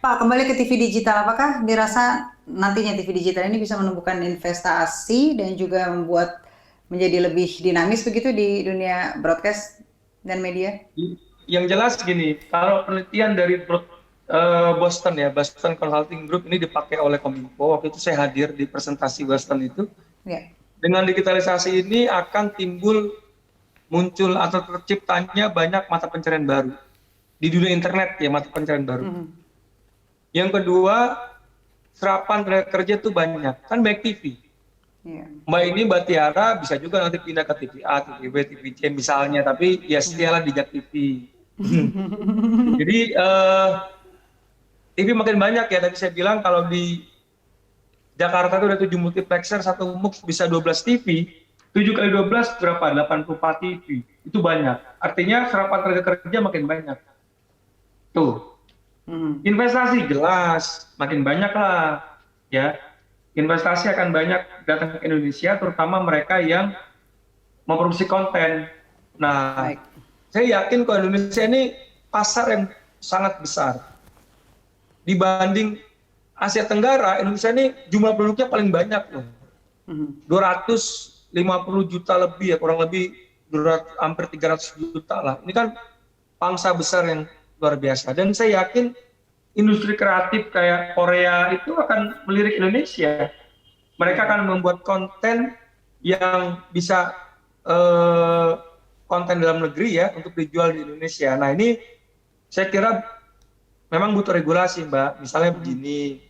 Pak, kembali ke TV digital, apakah dirasa nantinya TV digital ini bisa menumbuhkan investasi dan juga membuat menjadi lebih dinamis begitu di dunia broadcast dan media? Yang jelas gini, kalau penelitian dari Boston ya, Boston Consulting Group ini dipakai oleh Kominfo. Waktu itu saya hadir di presentasi Boston itu. Ya. Dengan digitalisasi ini akan muncul atau terciptanya banyak mata pencarian baru di dunia internet ya, mata pencarian baru. Mhm. Yang kedua, serapan tenaga kerja itu banyak, kan baik TV. Iya. Mbak Tiara bisa juga nanti pindah ke TV A, TV B, TV C misalnya, tapi ya setialah di Jak TV. Jadi TV makin banyak ya, tadi saya bilang kalau di Jakarta itu ada 7 multiplexer, satu MUX bisa 12 TV, 7 kali 12 berapa? 84 TV, itu banyak. Artinya serapan tenaga kerja makin banyak. Tuh, Mhm. investasi jelas, makin banyak lah ya. Investasi akan banyak datang ke Indonesia, terutama mereka yang memproduksi konten. Nah, Baik. saya yakin kalau Indonesia ini pasar yang sangat besar. Dibanding Asia Tenggara, Indonesia ini jumlah penduduknya paling banyak loh. Mhm. 250 juta lebih ya, kurang lebih hampir 300 juta lah. Ini kan pangsa besar yang luar biasa. Dan saya yakin industri kreatif kayak Korea itu akan melirik Indonesia. Mereka akan membuat konten yang bisa konten dalam negeri ya untuk dijual di Indonesia. Nah ini saya kira memang butuh regulasi Mbak. Misalnya begini.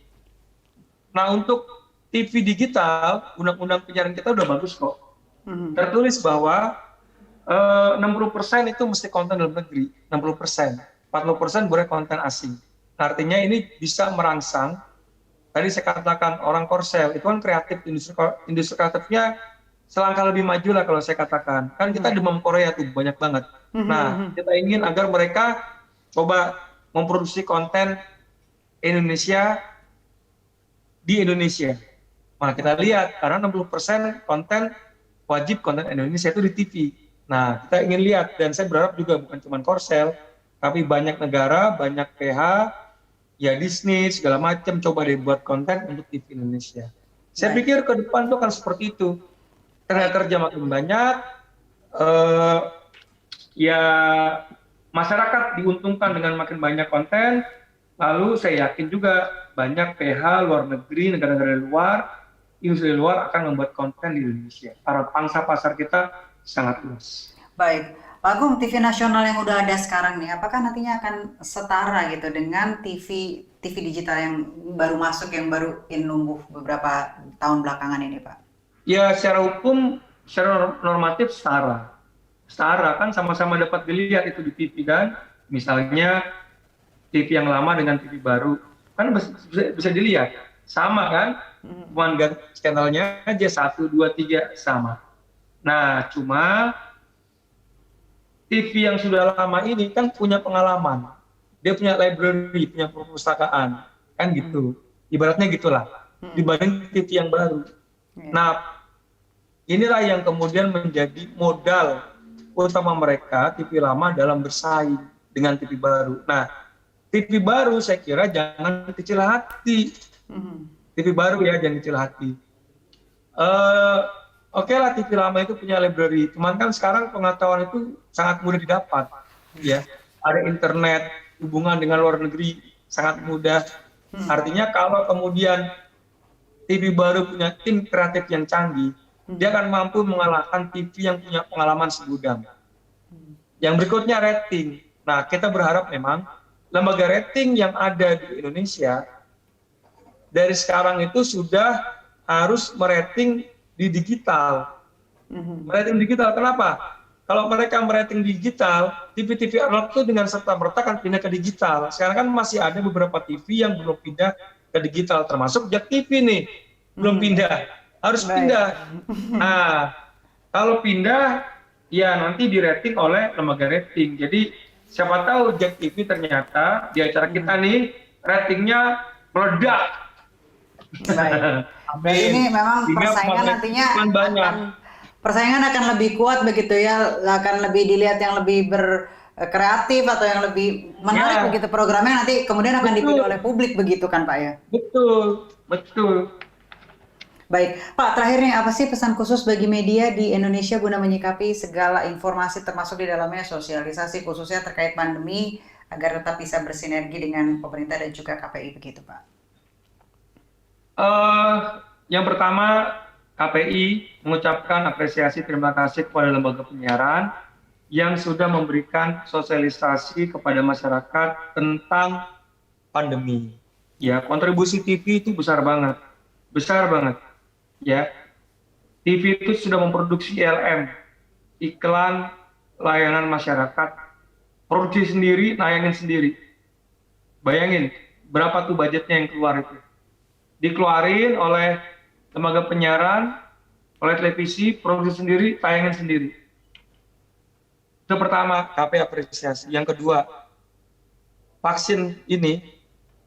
Nah untuk TV digital, undang-undang penyiaran kita udah bagus kok. Mhm. Tertulis bahwa 60% itu mesti konten dalam negeri, 60%. 40% boleh konten asing. Artinya ini bisa merangsang, tadi saya katakan orang Korsel, itu kan kreatif, industri kreatifnya selangkah lebih maju lah kalau saya katakan. Kan kita demam Korea tuh banyak banget. Nah, Mhm. kita ingin agar mereka coba memproduksi konten Indonesia di Indonesia. Nah, kita lihat, karena 60% konten wajib konten Indonesia itu di TV. Nah, kita ingin lihat, dan saya berharap juga bukan cuma Korsel, tapi banyak negara, banyak PH, ya Disney, segala macam, coba dibuat konten untuk TV Indonesia. Saya Baik. pikir ke depan itu akan seperti itu. Baik. Tenaga kerja makin banyak, ya masyarakat diuntungkan dengan makin banyak konten, lalu saya yakin juga banyak PH luar negeri, negara-negara luar, industri luar akan membuat konten di Indonesia. Para pangsa pasar kita sangat luas. Baik. Pak Agung, TV nasional yang udah ada sekarang nih, apakah nantinya akan setara gitu dengan TV digital yang baru masuk, yang baru numbuh beberapa tahun belakangan ini, Pak? Ya secara hukum, secara normatif setara. Setara kan sama-sama dapat dilihat itu di TV kan. Misalnya TV yang lama dengan TV baru kan bisa dilihat sama kan, cuma ganti channelnya aja 1, 2, 3 sama. Nah cuma TV yang sudah lama ini kan punya pengalaman, dia punya library, punya perpustakaan kan gitu, ibaratnya gitulah Hmm. dibanding TV yang baru. Ya. Nah inilah yang kemudian menjadi modal utama mereka TV lama dalam bersaing dengan TV baru. Nah TV baru saya kira jangan kecil hati. Mhm. TV baru ya jangan kecil hati. Oke lah TV lama itu punya library, cuman kan sekarang pengetahuan itu sangat mudah didapat. Ya, ada internet, hubungan dengan luar negeri sangat mudah. Artinya kalau kemudian TV baru punya tim kreatif yang canggih, dia akan mampu mengalahkan TV yang punya pengalaman segudang. Yang berikutnya rating. Nah, kita berharap memang lembaga rating yang ada di Indonesia dari sekarang itu sudah harus merating di digital. Merating digital, kenapa? Kalau mereka merating digital, TV-TV analog itu dengan serta-merta akan pindah ke digital. Sekarang kan masih ada beberapa TV yang belum pindah ke digital, termasuk Jak TV nih, belum pindah. Harus Baik. pindah. Nah, kalau pindah, ya nanti di-rating oleh lembaga rating. Jadi siapa tahu Jak TV ternyata di acara kita nih ratingnya meledak. Baik. Berarti ini Amin. memang Sehingga persaingan pemotret nantinya kan banyak. akan persaingan akan lebih kuat begitu ya, akan lebih dilihat yang lebih kreatif atau yang lebih menarik Ya, begitu programnya nanti kemudian akan dipilih betul, oleh publik begitu kan Pak ya? betul, betul. Baik, Pak, terakhir nih apa sih pesan khusus bagi media di Indonesia guna menyikapi segala informasi termasuk di dalamnya sosialisasi khususnya terkait pandemi agar tetap bisa bersinergi dengan pemerintah dan juga KPI begitu, Pak? eh yang pertama, KPI mengucapkan apresiasi terima kasih kepada lembaga penyiaran yang sudah memberikan sosialisasi kepada masyarakat tentang pandemi. Ya, kontribusi TV itu besar banget. Ya, TV itu sudah memproduksi ILM, iklan layanan masyarakat, produksi sendiri, nayangin sendiri. Bayangin berapa tuh budgetnya yang keluar itu. Dikeluarin oleh lembaga penyiaran, oleh televisi, produksi sendiri, tayangin sendiri. Itu pertama, KP apresiasi. Yang kedua, vaksin ini,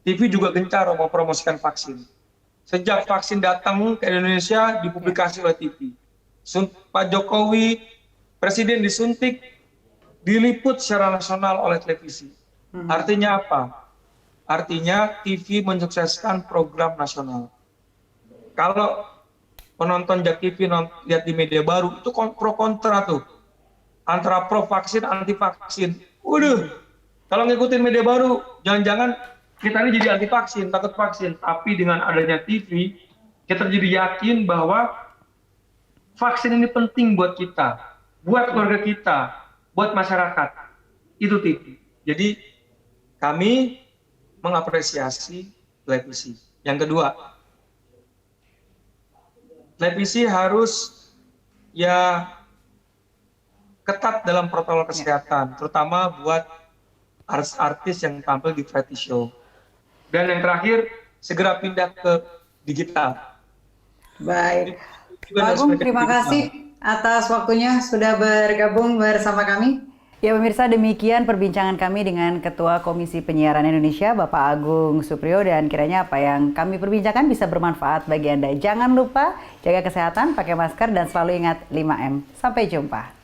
TV juga gencar mempromosikan vaksin. Sejak vaksin datang ke Indonesia, dipublikasi oleh TV. Pak Jokowi, Presiden disuntik, diliput secara nasional oleh televisi. Artinya apa? Artinya TV mensukseskan program nasional. Kalau penonton Jak TV lihat di media baru, itu pro kontra tuh. Antara pro vaksin, anti vaksin. Waduh, kalau ngikutin media baru, jangan-jangan kita ini jadi anti vaksin, takut vaksin. Tapi dengan adanya TV, kita jadi yakin bahwa vaksin ini penting buat kita, buat keluarga kita, buat masyarakat. Itu TV. Jadi kami mengapresiasi televisi. Yang kedua, televisi harus ya ketat dalam protokol kesehatan, terutama buat artis-artis yang tampil di variety show. Dan yang terakhir, segera pindah ke digital. Baik, Pak Agung, terima kasih atas waktunya sudah bergabung bersama kami. Ya pemirsa, demikian perbincangan kami dengan Ketua Komisi Penyiaran Indonesia, Bapak Agung Suprio, dan kiranya apa yang kami perbincangkan bisa bermanfaat bagi Anda. Jangan lupa jaga kesehatan, pakai masker, dan selalu ingat 5M. Sampai jumpa.